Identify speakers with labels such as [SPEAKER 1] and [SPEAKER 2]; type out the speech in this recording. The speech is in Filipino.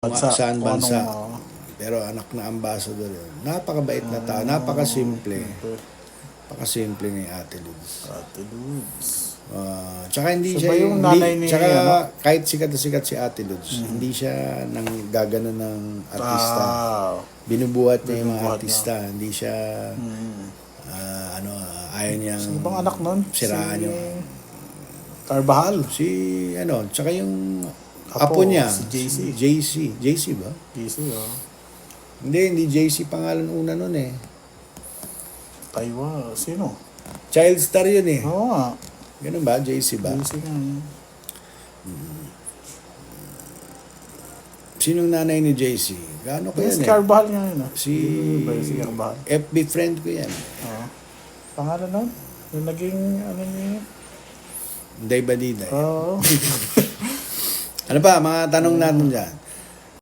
[SPEAKER 1] Saan bansa.
[SPEAKER 2] Anong,
[SPEAKER 1] Pero anak na ambassador yun. Napakabait na tao. Napakasimple. Napakasimple ni Ate Lods.
[SPEAKER 2] Ate Lods.
[SPEAKER 1] Tsaka hindi
[SPEAKER 2] So
[SPEAKER 1] siya
[SPEAKER 2] ba yung nanay ni,
[SPEAKER 1] tsaka
[SPEAKER 2] ano?
[SPEAKER 1] kahit sikat na sikat si Ate Lods, hindi siya nang gagano ng artista. Binubuhat niya yung mga
[SPEAKER 2] Binubuhat
[SPEAKER 1] artista. Hindi siya ayaw niyang
[SPEAKER 2] Sino bang anak nun?
[SPEAKER 1] siraan yung
[SPEAKER 2] Carvajal.
[SPEAKER 1] tsaka yung
[SPEAKER 2] Apo,
[SPEAKER 1] apo niya,
[SPEAKER 2] si JC.
[SPEAKER 1] JC ba?
[SPEAKER 2] JC, oh.
[SPEAKER 1] Hindi JC pangalan una nun eh.
[SPEAKER 2] Taiwan. Sino?
[SPEAKER 1] Child star yun eh.
[SPEAKER 2] Oo nga.
[SPEAKER 1] Ganun ba? JC ba?
[SPEAKER 2] JC nga.
[SPEAKER 1] Sinong nanay ni JC? Gaano ko
[SPEAKER 2] Si
[SPEAKER 1] yan eh?
[SPEAKER 2] Carvajal nga yun.
[SPEAKER 1] Si
[SPEAKER 2] Si Carvajal.
[SPEAKER 1] FB friend ko yan.
[SPEAKER 2] Oo. Pangalan nun? Yung naging, niya?
[SPEAKER 1] Day Badida.
[SPEAKER 2] Oo.
[SPEAKER 1] Ano pa? Mga tanong natin dyan.